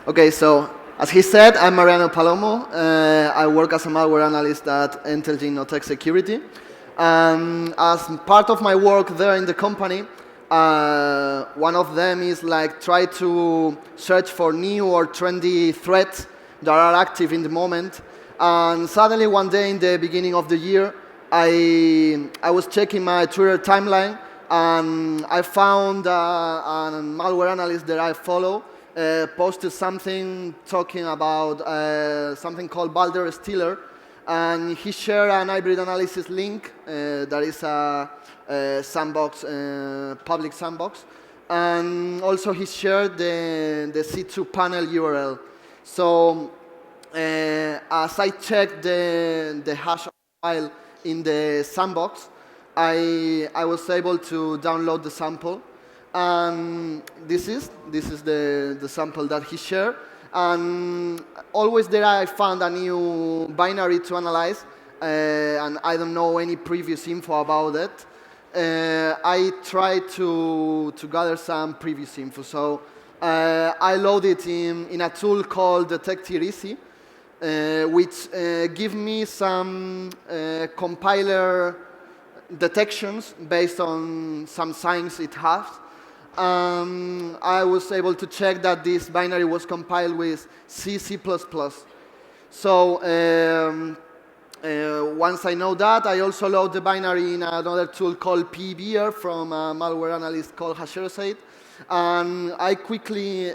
Okay, so as he said, I'm Mariano Palomo. I work as a malware analyst at Intelligent Tech Security. As part of my work there in the company, one of them is like try to search for new or trendy threats that are active in the moment. And suddenly one day in the beginning of the year, I was checking my Twitter timeline and I found a malware analyst that I follow posted something talking about something called Balder Stealer, and he shared an hybrid analysis link that is a sandbox, public sandbox, and also he shared the C2 panel URL. So as I checked the hash file in the sandbox, I was able to download the sample. And this is the sample that he shared. And always there I found a new binary to analyze, and I don't know any previous info about it. I tried to gather some previous info. So I loaded in a tool called Detective Easy, which give me some compiler detections based on some signs it has. I was able to check that this binary was compiled with C, C++. So once I know that, I also load the binary in another tool called PBR from a malware analyst called Hasherosaid. And I quickly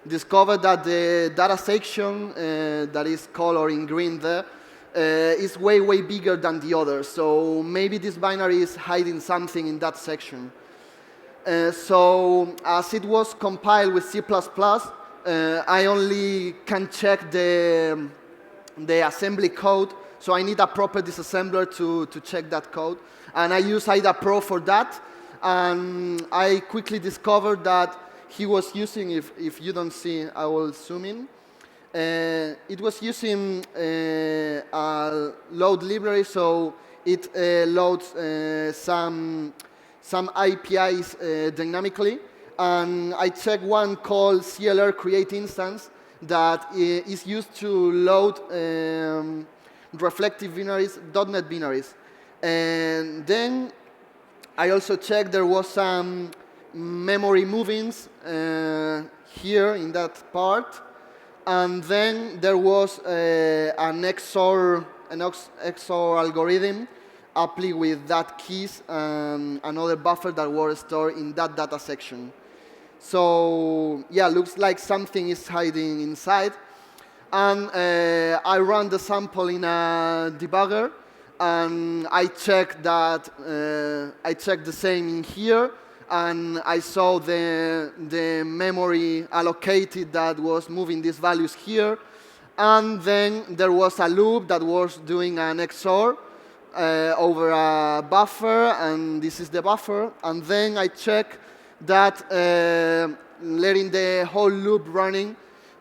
discovered that the data section that is colored in green there is way, way bigger than the others. So maybe this binary is hiding something in that section. So as it was compiled with C++, I only can check the assembly code. So I need a proper disassembler to check that code. And I use IDA Pro for that. And I quickly discovered that he was using, if you don't see, I will zoom in. It was using a load library, so it loads some APIs dynamically, and I checked one called CLR create instance that is used to load reflective binaries, .NET binaries. And then I also checked there was some memory movings here in that part, and then there was an XOR algorithm apply with that keys and another buffer that were stored in that data section. So yeah, looks like something is hiding inside. And I ran the sample in a debugger, and I checked that I checked the same in here, and I saw the memory allocated that was moving these values here. And then there was a loop that was doing an XOR over a buffer, and this is the buffer. And then I check that letting the whole loop running,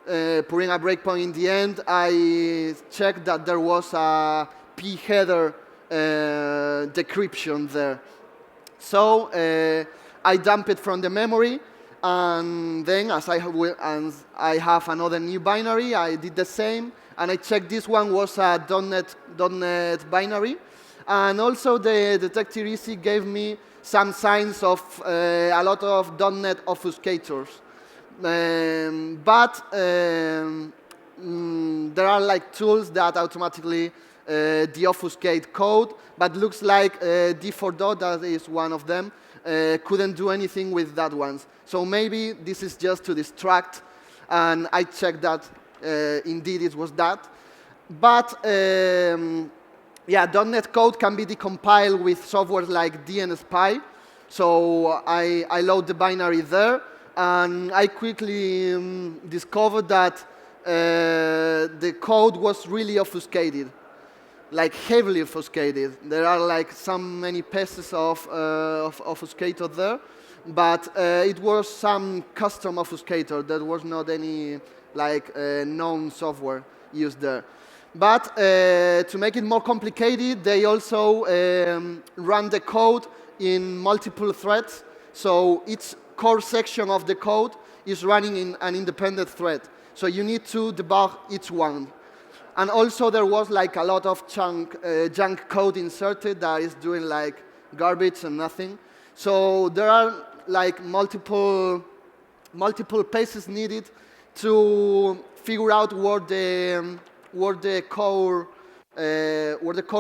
putting a breakpoint in the end, I checked that there was a p header decryption there. So I dump it from the memory, and then as I have another new binary, I did the same, and I checked this one was a .NET binary. And also the Detective Easy gave me some signs of a lot of .NET obfuscators. But there are like tools that automatically deobfuscate code, but looks like D4.dot, that is one of them, couldn't do anything with that one. So maybe this is just to distract, and I checked that indeed it was that. But yeah, .NET code can be decompiled with software like DNSpy. So I load the binary there, and I quickly discovered that the code was really obfuscated, like heavily obfuscated. There are like so many pieces of obfuscator there, but it was some custom obfuscator. There was not any like known software used there. But to make it more complicated, they also run the code in multiple threads. So each core section of the code is running in an independent thread. So you need to debug each one. And also there was like a lot of junk code inserted that is doing like garbage and nothing. So there are like multiple paces needed to figure out where the core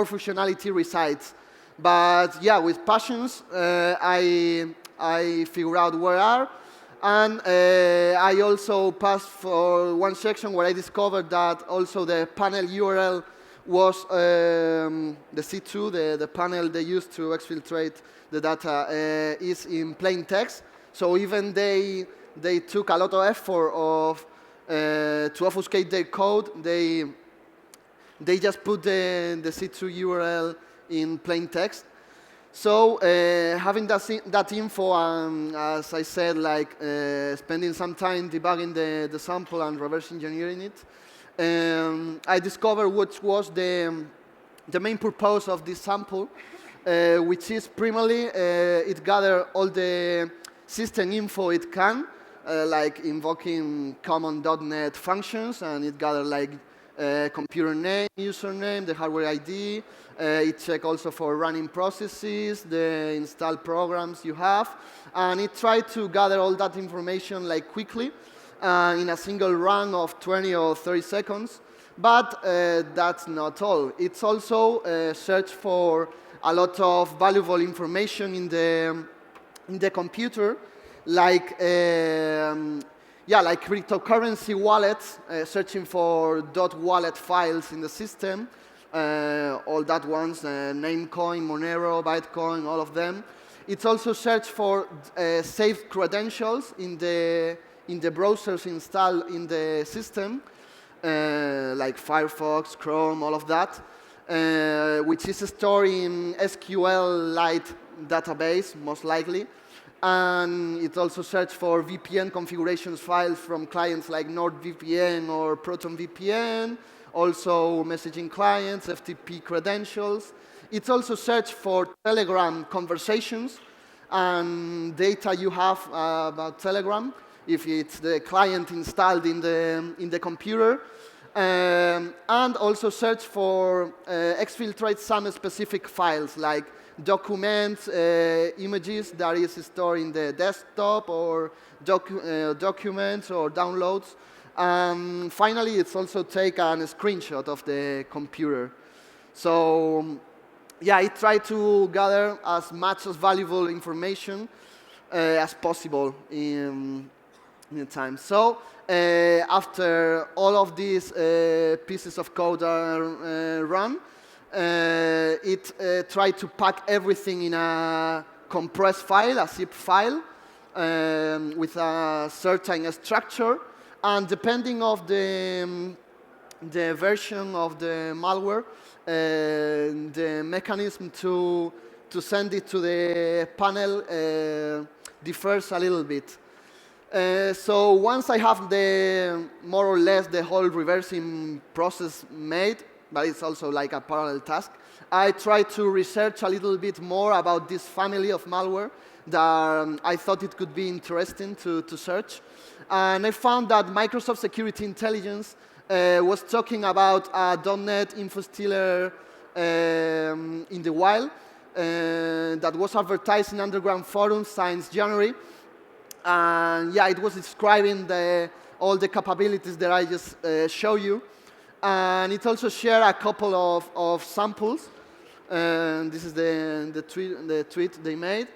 functionality resides. But yeah, with passions, I figure out where are, and I also passed for one section where I discovered that also the panel URL was the C2, the panel they use to exfiltrate the data, is in plain text. So even they took a lot of effort to obfuscate their code. They just put the C2 URL in plain text. So having that info, and as I said, like spending some time debugging the sample and reverse engineering it, I discovered what was the main purpose of this sample, which is primarily it gathers all the system info it can, like invoking common .NET functions, and it gathers like computer name, username, the hardware ID. It checks also for running processes, the installed programs you have, and it tries to gather all that information like quickly in a single run of 20 or 30 seconds. But that's not all. It's also search for a lot of valuable information in the computer, like like cryptocurrency wallets, searching for .wallet files in the system, all that ones, Namecoin, Monero, Bitcoin, all of them. It's also search for saved credentials in the browsers installed in the system, like Firefox, Chrome, all of that, which is stored in SQLite database, most likely. And it also searches for VPN configurations files from clients like NordVPN or ProtonVPN, also messaging clients, FTP credentials. It also searches for Telegram conversations and data you have about Telegram, if it's the client installed in the computer. And also search for exfiltrate some specific files like documents, images that is stored in the desktop, or documents or downloads. Finally, it's also take a screenshot of the computer. So yeah, I try to gather as much as valuable information as possible in the time. So after all of these pieces of code are run, it tried to pack everything in a compressed file, a zip file, with a certain structure. And depending of the version of the malware, the mechanism to send it to the panel differs a little bit. So once I have more or less the whole reversing process made, but it's also like a parallel task, I try to research a little bit more about this family of malware that I thought it could be interesting to search. And I found that Microsoft Security Intelligence was talking about a .NET info stealer in the wild that was advertised in underground forums since January. And yeah, it was describing all the capabilities that I just showed you. And it also shared a couple of samples. This is the tweet they made.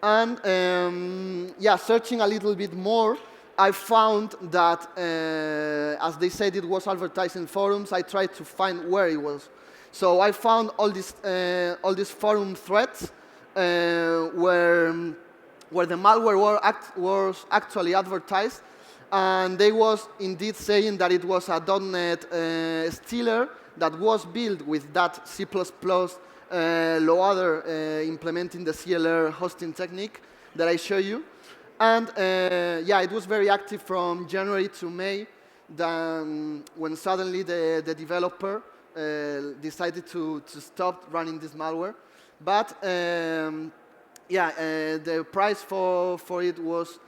And yeah, searching a little bit more, I found that, as they said it was advertised in forums, I tried to find where it was. So I found all these forum threads where the malware was actually advertised, and they was indeed saying that it was a .NET stealer that was built with that C++ loader implementing the CLR hosting technique that I show you. And yeah, it was very active from January to May, then when suddenly the developer decided to stop running this malware. But yeah, the price for it was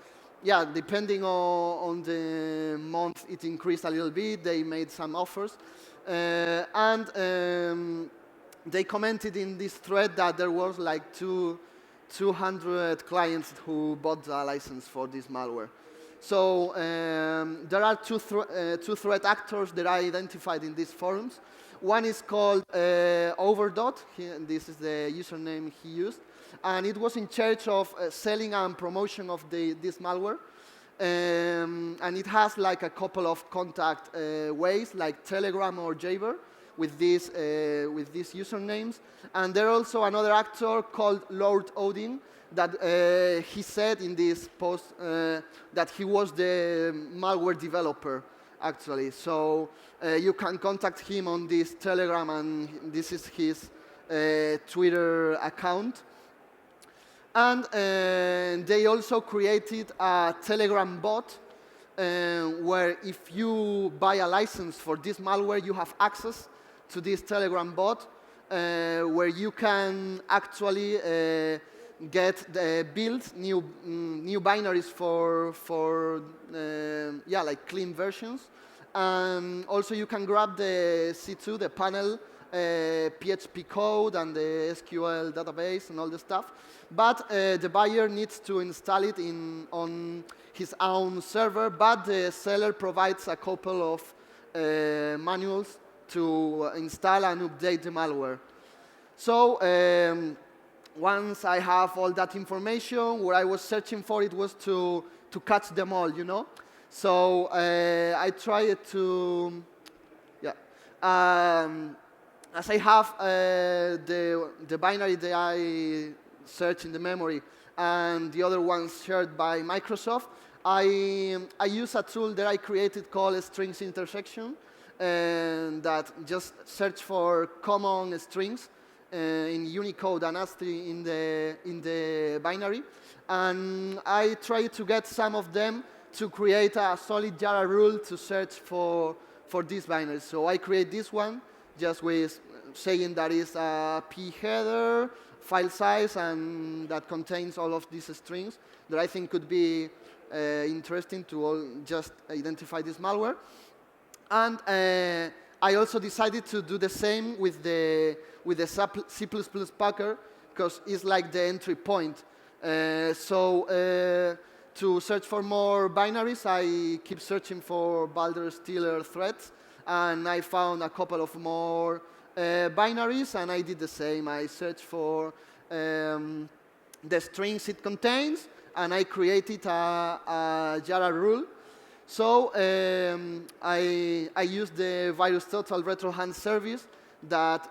yeah, depending on the month, it increased a little bit. They made some offers. And they commented in this thread that there was like 200 clients who bought the license for this malware. So there are two threat actors that I identified in these forums. One is called Overdot. This is the username he used. And it was in charge of selling and promotion of this malware. And it has like a couple of contact ways, like Telegram or Jabber, with these usernames. And there's also another actor called Lord Odin that he said in this post that he was the malware developer, actually. So you can contact him on this Telegram, and this is his Twitter account. And they also created a Telegram bot where if you buy a license for this malware, you have access to this Telegram bot where you can actually get build new binaries for like clean versions. And also you can grab the C2, the panel, PHP code and the SQL database and all the stuff. But the buyer needs to install it on his own server, but the seller provides a couple of manuals to install and update the malware. So once I have all that information, what I was searching for, it was to catch them all, you know? So I tried to, as I have the binary that I search in the memory and the other ones shared by Microsoft, I use a tool that I created called strings intersection, and that just search for common strings in Unicode and ASCII in the binary, and I try to get some of them to create a solid Java rule to search for these binaries. So I create this one just with saying that is a p header, file size, and that contains all of these strings that I think could be interesting to just identify this malware. And I also decided to do the same with the C++ packer, because it's like the entry point. To search for more binaries, I keep searching for Balder Stealer threads, and I found a couple of more binaries, and I did the same. I searched for the strings it contains, and I created a Java rule. So I used the VirusTotal RetroHand service that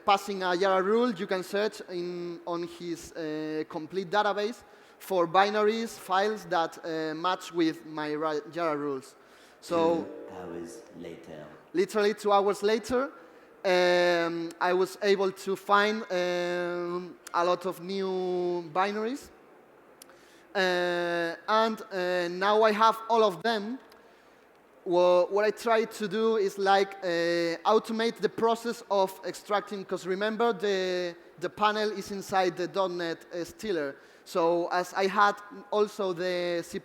passing a Java rule, you can search on his complete database for binaries, files that match with my Java rules. So 2 hours later. Literally 2 hours later, I was able to find a lot of new binaries. And now I have all of them. Well, what I try to do is like automate the process of extracting, because remember the panel is inside the .NET stealer. So as I had also the C++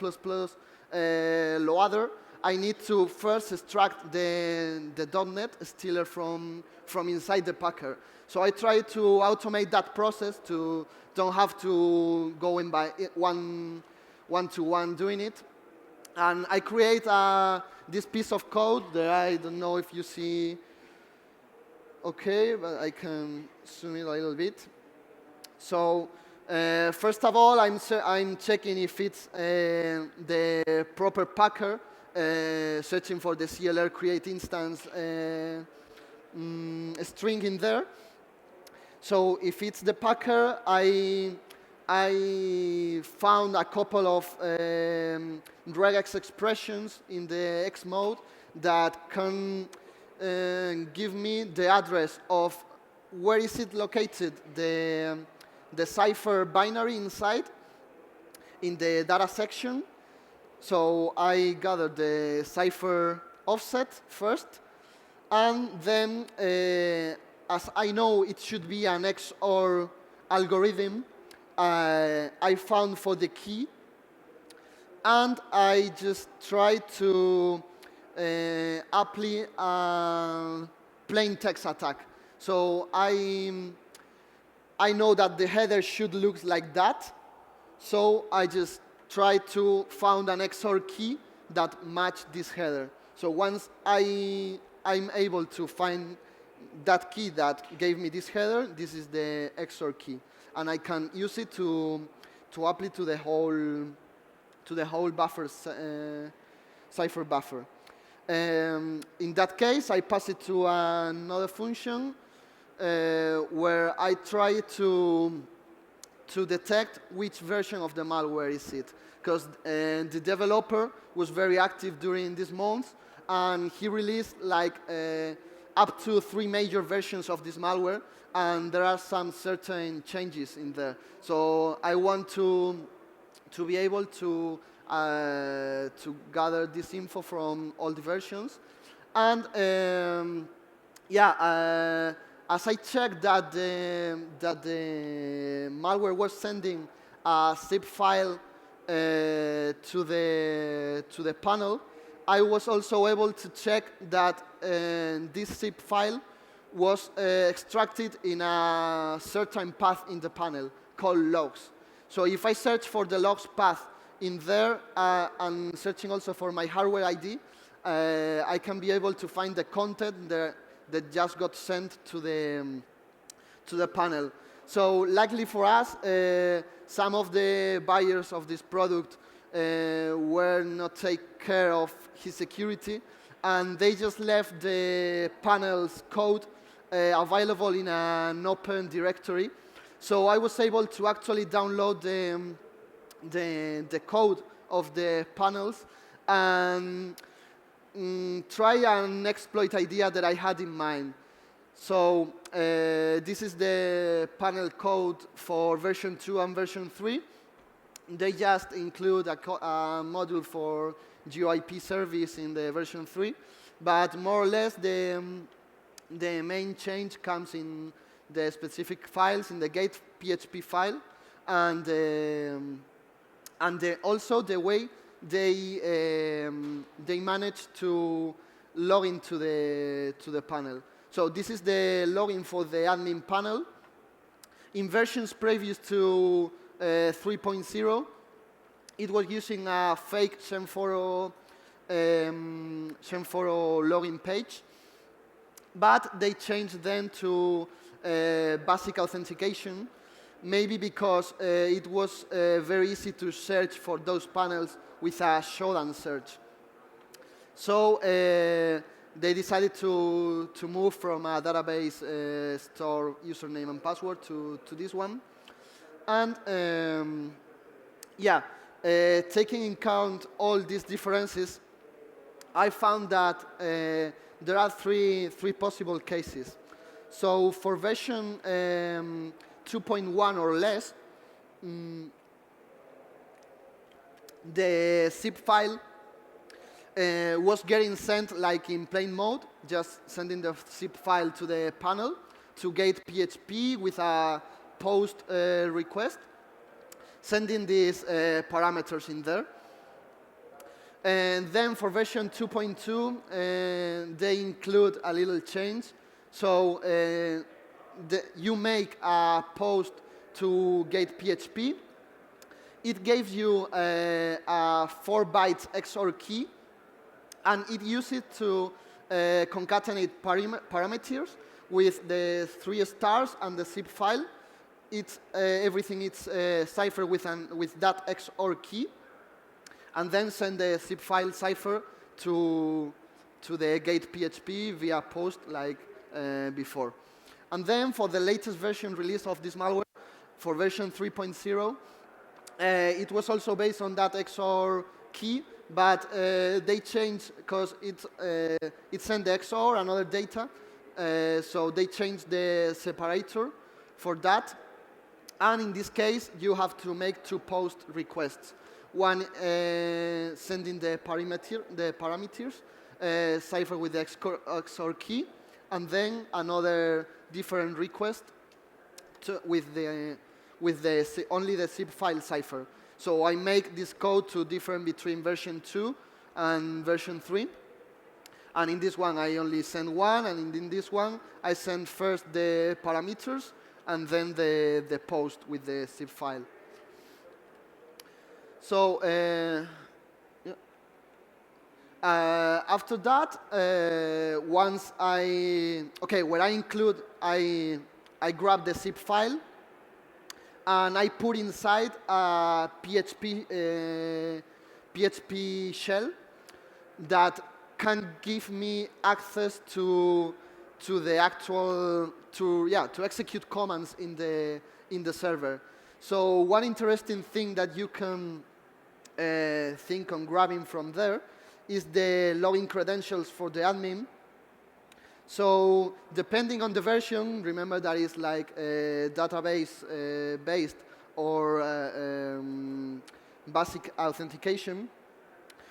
loader, I need to first extract the .NET stealer from inside the packer. So I try to automate that process to don't have to go in by one-to-one doing it. And I create this piece of code that I don't know if you see. Okay, but I can zoom it a little bit. So first of all, I'm checking if it's the proper packer, searching for the CLR create instance string in there. So if it's the packer, I found a couple of regex expressions in the X mode that can give me the address of where is it located, the cipher binary inside in the data section. So I gather the cipher offset first, and then as I know it should be an XOR algorithm, I found for the key and I just try to apply a plain text attack. So I know that the header should look like that, so I just try to find an XOR key that match this header. So once I'm able to find that key that gave me this header, this is the XOR key, and I can use it to apply to the whole buffer cipher buffer. In that case, I pass it to another function where I try to detect which version of the malware is it. Because the developer was very active during this month, and he released like up to 3 major versions of this malware, and there are some certain changes in there. So I want to be able to gather this info from all the versions. And as I checked that the malware was sending a zip file to the panel, I was also able to check that this zip file was extracted in a certain path in the panel called logs. So if I search for the logs path in there and searching also for my hardware ID, I can be able to find the content that just got sent to the panel. So luckily for us, some of the buyers of this product were not take care of his security, and they just left the panel's code available in an open directory. So I was able to actually download the code of the panels and try an exploit idea that I had in mind. So this is the panel code for version 2 and version 3. They just include a module for GeoIP service in the version 3, but more or less the main change comes in the specific files, in the gate PHP file, and also the way they manage to log into the panel. So this is the login for the admin panel. In versions previous to 3.0, it was using a fake foro login page, but they changed then to basic authentication, maybe because it was very easy to search for those panels with a showdown search. So they decided to move from a database store username and password to this one. And taking in account all these differences, I found that there are three possible cases. So for version 2.1 or less, the zip file was getting sent like in plain mode, just sending the zip file to the panel to gate PHP with a post request, sending these parameters in there. And then for version 2.2, they include a little change. So you make a post to gate PHP. It gives you a 4 bytes XOR key, and it uses it to concatenate parameters with the 3 stars and the zip file. Everything is ciphered with that XOR key, and then send the zip file cipher to the gate PHP via post like before. And then for the latest version release of this malware, for version 3.0, it was also based on that XOR key, but they changed because it sent the XOR and other data, so they changed the separator for that. And in this case, you have to make 2 post requests. One sending the parameters, cipher with the XOR key, and then another different request with only the zip file cipher. So I make this code to differ between version 2 and version 3. And in this one, I only send one, and in this one, I send first the parameters and then the post with the zip file. So yeah. After that, once where I include, I grab the zip file and I put inside a PHP shell that can give me access to the actual to execute commands in the server. So one interesting thing that you can think on grabbing from there is the login credentials for the admin. So depending on the version, remember that is like database based or basic authentication.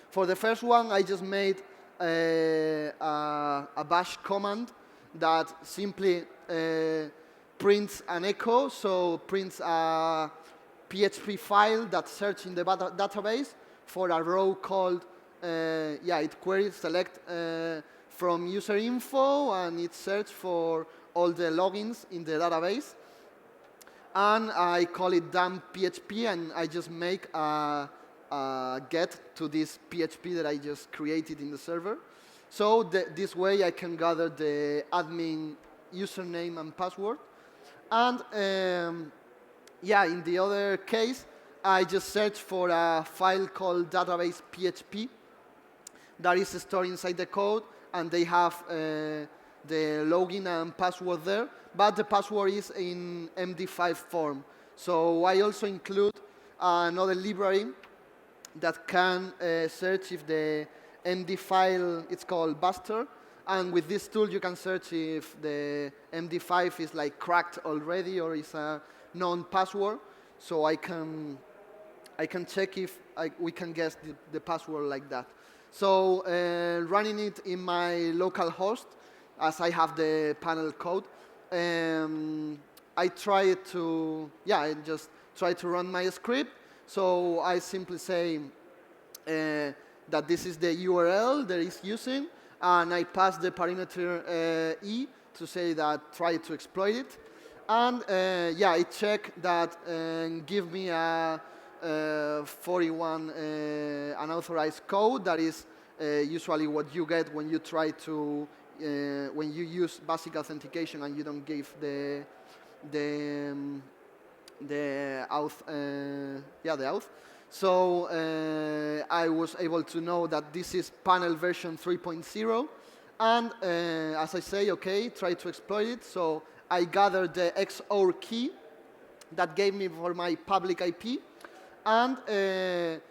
For the first one, I just made a bash command that simply prints an echo, so prints a PHP file that searches in the database for a row called, it queries select from user info, and it searches for all the logins in the database. And I call it dump PHP, and I just make a get to this PHP that I just created in the server. So this way I can gather the admin username and password. And in the other case, I just search for a file called database PHP that is stored inside the code, and they have the login and password there, but the password is in MD5 form. So I also include another library that can search if the MD file, it's called Buster, and with this tool you can search if the MD5 is like cracked already or is a known password. So I can check if we can guess the password like that. So running it in my local host, as I have the panel code, I just try to run my script. So I simply say that this is the URL that is using, and I pass the parameter E to say that try to exploit it. And it check that give me a 41 unauthorized code that is usually what you get when you try to when you use basic authentication and you don't give the auth the auth. So I was able to know that this is panel version 3.0, and as I say, okay, try to exploit it. So I gathered the XOR key that gave me for my public IP, and it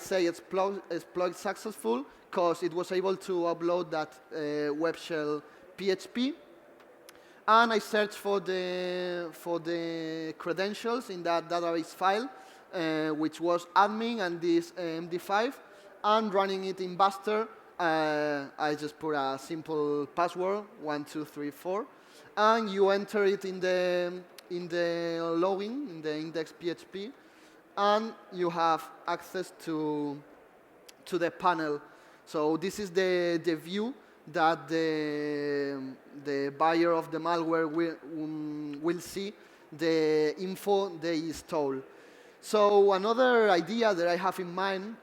say exploit successful because it was able to upload that web shell PHP. And I searched for the credentials in that database file, which was admin and this MD5, and running it in Buster. I just put a simple password 1234, and you enter it in the login in the index PHP, and you have access to the panel. So this is the view that the buyer of the malware will see the info they stole. So another idea that I have in mind,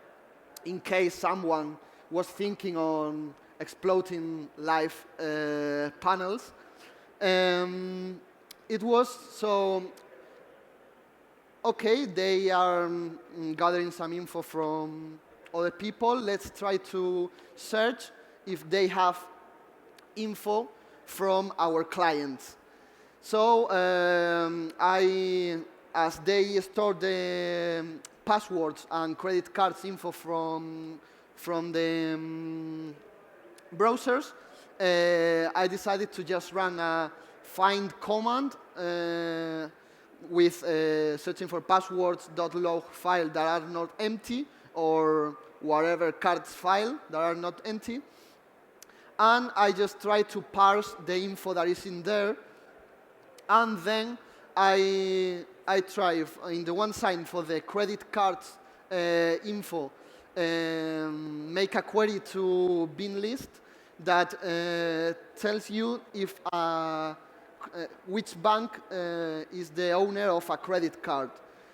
in case someone was thinking on exploiting live panels, it was so, okay, they are gathering some info from other people. Let's try to search if they have info from our clients. So as they store the passwords and credit cards info from the browsers, I decided to just run a find command with searching for passwords.log file that are not empty, or whatever cards file that are not empty. And I just try to parse the info that is in there, and then I I try in the one side for the credit cards info, make a query to bin list that tells you if which bank is the owner of a credit card.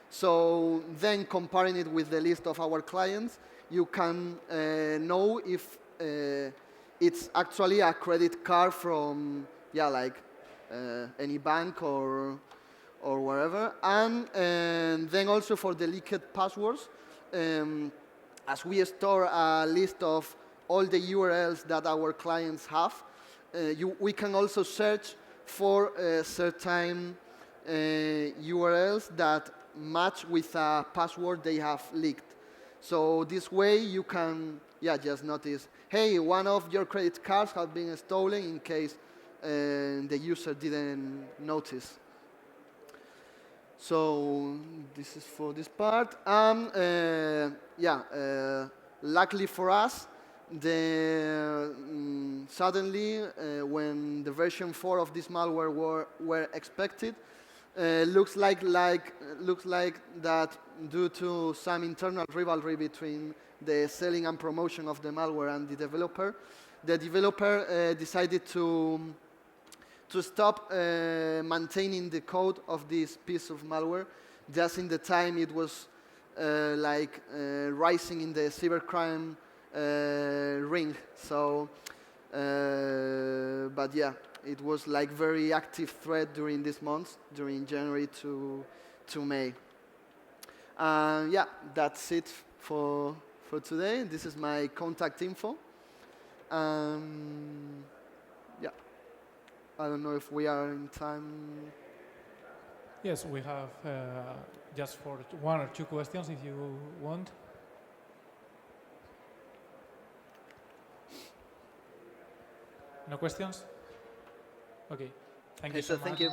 So then comparing it with the list of our clients, you can know if it's actually a credit card from, yeah, like any bank or wherever. And then also for the leaked passwords, as we store a list of all the URLs that our clients have, we can also search for certain URLs that match with a password they have leaked. So this way you can, yeah, just notice, hey, one of your credit cards has been stolen in case the user didn't notice. So this is for this part. Luckily for us, suddenly when the version 4 of this malware were expected, looks like that due to some internal rivalry between the selling and promotion of the malware and the developer decided to stop maintaining the code of this piece of malware just in the time it was rising in the cybercrime ring. So, but yeah, it was like very active threat during these months, during January to May. Yeah, that's it for today. This is my contact info. Yeah. I don't know if we are in time. Yes, we have just for 1 or 2 questions if you want. No questions? Okay. Thank you so much. Thank you.